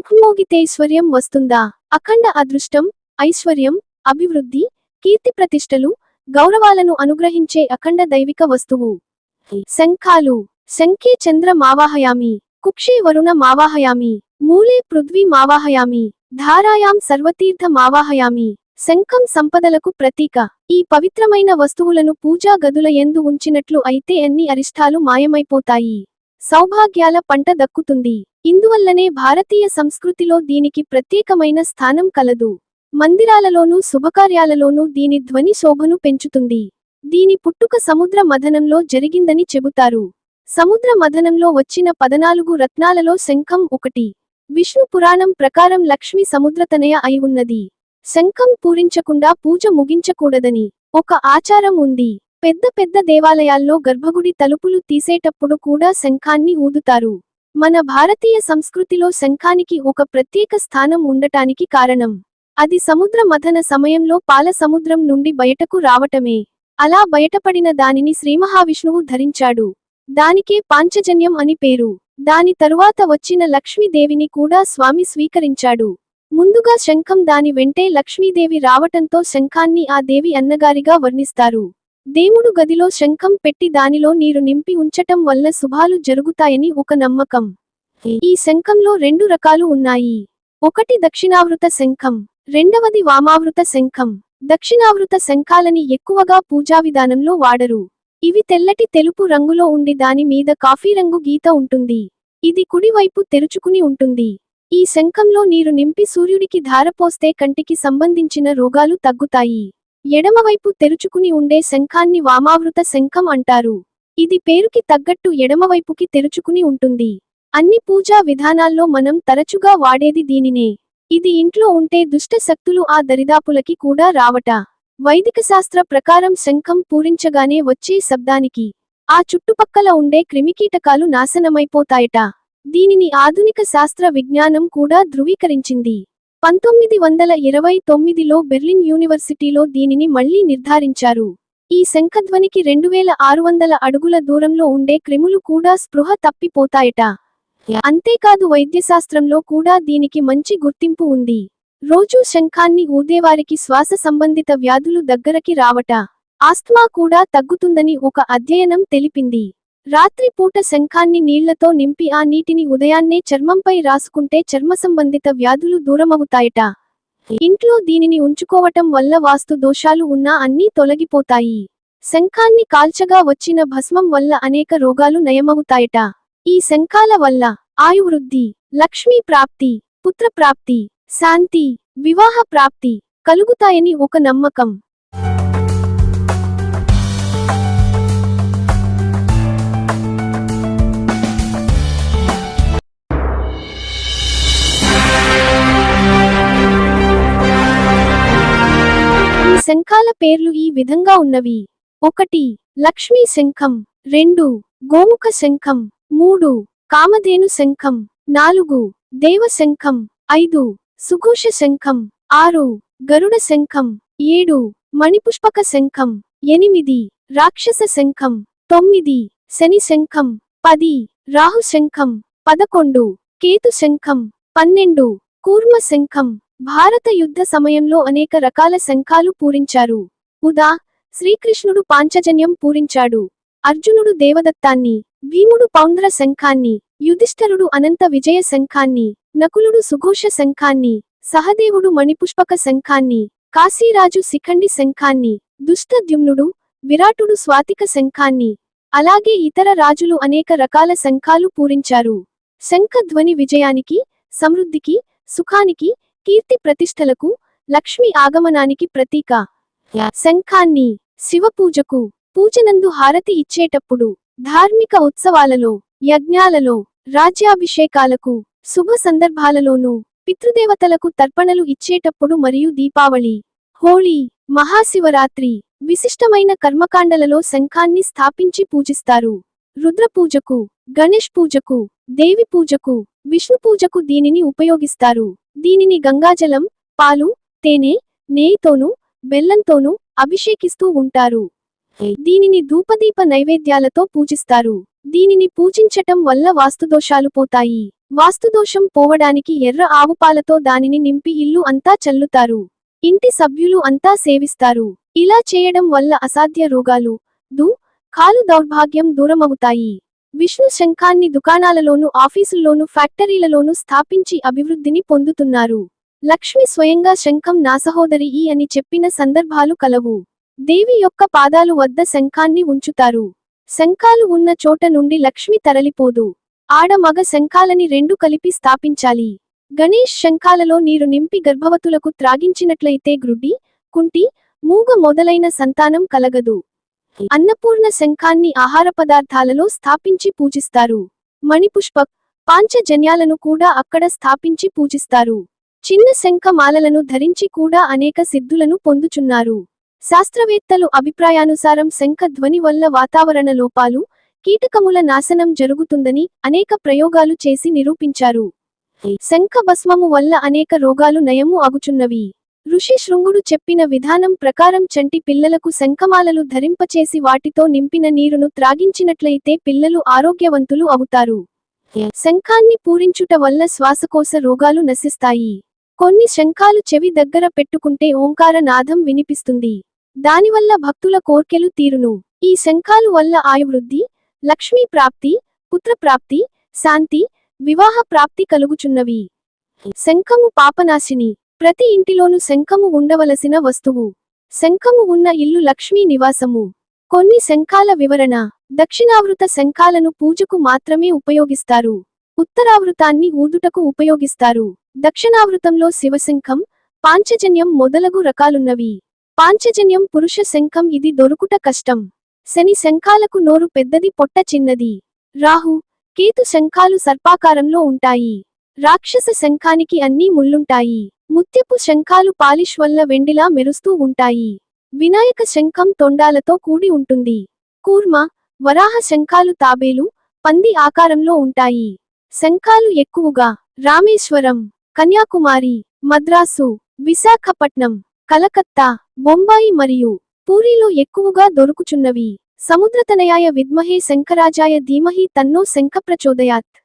శంఖమోగితే ఐశ్వర్యం వస్తుందా? అఖండ అదృష్టం, ఐశ్వర్యం, అభివృద్ధి, కీర్తి ప్రతిష్టలు, గౌరవాలను అనుగ్రహించే అఖండ దైవిక వస్తువు శంఖాలు. శంఖే చంద్ర మావాహయామి, కుక్షే వరుణ మావాహయామి, మూలే పృథ్వీ మావాహయామి, ధారాయాం సర్వతీర్థ మావాహయామి. శంఖం సంపదలకు ప్రతీక. ఈ పవిత్రమైన వస్తువులను పూజా గదుల యందు ఉంచినట్లు అయితే అన్ని అరిష్టాలు మాయమైపోతాయి, సౌభాగ్యాల పంట దక్కుతుంది. ఇందువల్లనే భారతీయ సంస్కృతిలో దీనికి ప్రత్యేకమైన స్థానం కలదు. మందిరాలలోనూ శుభకార్యాలలోనూ దీని ధ్వని శోభను పెంచుతుంది. దీని పుట్టుక సముద్ర మథనంలో జరిగిందని చెబుతారు. సముద్ర మథనంలో వచ్చిన 14 రత్నాలలో శంఖం ఒకటి. విష్ణు పురాణం ప్రకారం లక్ష్మి సముద్రతనయ అయి ఉన్నది. శంఖం పూరించకుండా పూజ ముగించకూడదని ఒక ఆచారం ఉంది. పెద్ద పెద్ద దేవాలయాల్లో గర్భగుడి తలుపులు తీసేటప్పుడు కూడా శంఖాన్ని ఊదుతారు. మన భారతీయ సంస్కృతిలో శంఖానికి ఒక ప్రత్యేక స్థానం ఉండటానికి కారణం అది సముద్ర మథన సమయంలో పాల సముద్రం నుండి బయటకు రావటమే. అలా బయటపడిన దానిని శ్రీమహావిష్ణువు ధరించాడు. దానికే పాంచజన్యం అని పేరు. దాని తరువాత వచ్చిన లక్ష్మీదేవిని కూడా స్వామి స్వీకరించాడు. ముందుగా శంఖం, దాని వెంటే లక్ష్మీదేవి రావటంతో శంఖాన్ని ఆ దేవి అన్నగారిగా వర్ణిస్తారు. దేవుడు గదిలో శంఖం పెట్టి దానిలో నీరు నింపి ఉంచటం వల్ల శుభాలు జరుగుతాయని ఒక నమ్మకం. ఈ శంఖంలో 2 రకాలు ఉన్నాయి. ఒకటి దక్షిణావృత శంఖం, రెండవది వామావృత శంఖం. దక్షిణావృత శంఖాలని ఎక్కువగా పూజావిధానంలో వాడరు. ఇవి తెల్లటి తెలుపు రంగులో ఉండి దాని మీద కాఫీ రంగు గీత ఉంటుంది. ఇది కుడివైపు తెరుచుకుని ఉంటుంది. ఈ శంఖంలో నీరు నింపి సూర్యుడికి ధారపోస్తే కంటికి సంబంధించిన రోగాలు తగ్గుతాయి. ఎడమవైపు తెరుచుకుని ఉండే శంఖాన్ని వామావృత శంఖం అంటారు. ఇది పేరుకి తగ్గట్టు ఎడమవైపుకి తెరుచుకుని ఉంటుంది. అన్ని పూజా విధానాల్లో మనం తరచుగా వాడేది దీనినే. ఇది ఇంట్లో ఉంటే దుష్ట శక్తులు ఆ దరిదాపులకి కూడా రావట. వైదిక శాస్త్ర ప్రకారం శంఖం పూరించగానే వచ్చే శబ్దానికి ఆ చుట్టుపక్కల ఉండే క్రిమికీటకాలు నాశనమైపోతాయట. దీనిని ఆధునిక శాస్త్ర విజ్ఞానం కూడా ధృవీకరించింది. 1929లో బెర్లిన్ యూనివర్సిటీలో దీనిని మళ్లీ నిర్ధారించారు. ఈ శంఖధ్వనికి 2600 అడుగుల దూరంలో ఉండే క్రిములు కూడా స్పృహ తప్పిపోతాయట. అంతేకాదు వైద్యశాస్త్రంలో కూడా దీనికి మంచి గుర్తింపు ఉంది. రోజూ శంఖాన్ని ఊదేవారికి శ్వాస సంబంధిత వ్యాధులు దగ్గరకి రావట. ఆస్త్మా కూడా తగ్గుతుందని ఒక అధ్యయనం తెలిపింది. రాత్రి పూట శంఖాన్ని నీళ్లతో నింపి ఆ నీటిని ఉదయాన్నే చర్మంపై రాసుకుంటే చర్మ సంబంధిత వ్యాధులు దూరమవుతాయట. ఇంట్లో దీనిని ఉంచుకోవటం వల్ల వాస్తు దోషాలు ఉన్నా అన్నీ తొలగిపోతాయి. శంఖాన్ని కాల్చగా వచ్చిన భస్మం వల్ల అనేక రోగాలు నయమవుతాయట. ఈ శంఖాల వల్ల ఆయువృద్ధి, లక్ష్మీ ప్రాప్తి, పుత్ర ప్రాప్తి, శాంతి, వివాహ ప్రాప్తి కలుగుతాయని ఒక నమ్మకం. శంఖాల పేర్లు ఈ విధంగా ఉన్నవి. 1 లక్ష్మీ శంఖం, 2 గోముఖ శంఖం, 3 కామధేను శంఖం, 4 దేవ శంఖం, 5 సుఘోష శంఖం, 6 గరుడ శంఖం, 7 మణిపుష్పక శంఖం, 8 రాక్షస శంఖం, 9 శని శంఖం, 10 రాహు శంఖం, 11 కేతు శంఖం, 12 కూర్మ శంఖం. భారత యుద్ధ సమయంలో అనేక రకాల శంఖాలు పూరించారు. ఉదా శ్రీకృష్ణుడు పాంచజన్యం పూరించాడు, అర్జునుడు దేవదత్తాన్ని, భీముడు పౌండ్ర శంఖాన్ని, యుధిష్ఠరుడు అనంత విజయ శంఖాన్ని, నకులుడు సుఘోష శంఖాన్ని, సహదేవుడు మణిపుష్పక శంఖాన్ని, కాశీరాజు శిఖండి శంఖాన్ని, దుష్టద్యుమ్నుడు, విరాటుడు స్వాతిక శంఖాన్ని, అలాగే ఇతర రాజులు అనేక రకాల శంఖాలు పూరించారు. శంఖ ధ్వని విజయానికి, సమృద్ధికి, సుఖానికి, కీర్తి ప్రతిష్టలకు, లక్ష్మి ఆగమనానికి ప్రతీక. శంఖాన్ని శివపూజకు, పూజనందు హారతి ఇచ్చేటప్పుడు, ధార్మిక ఉత్సవాలలో, యజ్ఞాలలో, రాజ్యాభిషేకాలకు, శుభ సందర్భాలలోనూ, పితృదేవతలకు తర్పణలు ఇచ్చేటప్పుడు మరియు దీపావళి, హోళీ, మహాశివరాత్రి, విశిష్టమైన కర్మకాండలలో శంఖాన్ని స్థాపించి పూజిస్తారు. రుద్రపూజకు, గణేష్ పూజకు, దేవి పూజకు, విష్ణు పూజకు దీనిని ఉపయోగిస్తారు. దీనిని గంగాజలం, పాలు, తేనె, నెయ్యితోనూ, బెల్లంతోనూ అభిషేకిస్తూ ఉంటారు. దీనిని ధూపదీప నైవేద్యాలతో పూజిస్తారు. దీనిని పూజించటం వల్ల వాస్తుదోషాలు పోతాయి. వాస్తుదోషం పోవడానికి ఎర్ర ఆవుపాలతో దానిని నింపి ఇల్లు అంతా చల్లుతారు. ఇంటి సభ్యులు అంతా సేవిస్తారు. ఇలా చేయడం వల్ల అసాధ్య రోగాలు, కాలు దౌర్భాగ్యం దూరమవుతాయి. విష్ణు శంఖాన్ని దుకాణాలలోను, ఆఫీసుల్లోను, ఫ్యాక్టరీలలోను స్థాపించి అభివృద్ధిని పొందుతున్నారు. లక్ష్మి స్వయంగా శంఖం నా సహోదరి అని చెప్పిన సందర్భాలు కలవు. దేవి యొక్క పాదాలు వద్ద శంఖాన్ని ఉంచుతారు. శంఖాలు ఉన్న చోట నుండి లక్ష్మి తరలిపోదు. ఆడ మగ శంఖాలని రెండు కలిపి స్థాపించాలి. గణేష్ శంఖాలలో నీరు నింపి గర్భవతులకు త్రాగించినట్లయితే గ్రుడ్డి, కుంటి, మూగ మొదలైన సంతానం కలగదు. అన్నపూర్ణ శంఖాన్ని ఆహార పదార్థాలలో స్థాపించి పూజిస్తారు. మణిపుష్పక్, పాంచజన్యాలను కూడా అక్కడ స్థాపించి పూజిస్తారు. చిన్న శంఖ మాలలను ధరించి కూడా అనేక సిద్ధులను పొందుచున్నారు. శాస్త్రవేత్తలు అభిప్రాయానుసారం శంఖ ధ్వని వల్ల వాతావరణ లోపాలు, కీటకముల నాశనం జరుగుతుందని అనేక ప్రయోగాలు చేసి నిరూపించారు. శంఖ భస్మము వల్ల అనేక రోగాలు నయము అగుచున్నవి. ఋషి శృంగుడు చెప్పిన విధానం ప్రకారం చంటి పిల్లలకు శంఖమాలలు ధరింపచేసి వాటితో నింపిన నీరును త్రాగించినట్లయితే పిల్లలు ఆరోగ్యవంతులు అవుతారు. శంఖాన్ని పూరించుట వల్ల శ్వాసకోశ రోగాలు నశిస్తాయి. కొన్ని శంఖాలు చెవి దగ్గర పెట్టుకుంటే ఓంకార నాదం వినిపిస్తుంది. దానివల్ల భక్తుల కోర్కెలు తీరును. ఈ శంఖాలు వల్ల ఆయువృద్ధి, లక్ష్మీ ప్రాప్తి, పుత్రప్రాప్తి, శాంతి, వివాహ ప్రాప్తి కలుగుచున్నవి. శంఖము పాపనాశిని. ప్రతి ఇంటిలోను శంఖము ఉండవలసిన వస్తువు. శంఖము ఉన్న ఇల్లు లక్ష్మీ నివాసము. కొన్ని శంఖాల వివరణ. దక్షిణావృత శంఖాలను పూజకు మాత్రమే ఉపయోగిస్తారు. ఉత్తరావృతాన్ని ఊదుటకు ఉపయోగిస్తారు. దక్షిణావృతంలో శివశంఖం, పాంచజన్యం మొదలగు రకాలున్నవి. పాంచజన్యం పురుష శంఖం. ఇది దొరుకుట కష్టం. శని శంఖాలకు నోరు పెద్దది, పొట్ట చిన్నది. రాహు, కేతు శంఖాలు సర్పాకారంలో ఉంటాయి. రాక్షస శంఖానికి అన్నీ ముళ్ళుంటాయి. ముత్యపు శంఖాలు పాలిష్ వల్ల వెండిలా మెరుస్తూ ఉంటాయి. వినాయక శంఖం తొండాలతో కూడి ఉంటుంది. కూర్మ, వరాహ శంఖాలు తాబేలు, పంది ఆకారంలో ఉంటాయి. శంఖాలు ఎక్కువగా రామేశ్వరం, కన్యాకుమారి, మద్రాసు, విశాఖపట్నం, కలకత్తా, బొంబాయి మరియు పూరీలో ఎక్కువగా దొరుకుచున్నవి. సముద్రతనయాయ విద్మహే శంకరాజాయ ధీమహి తన్నో శంఖ ప్రచోదయాత్.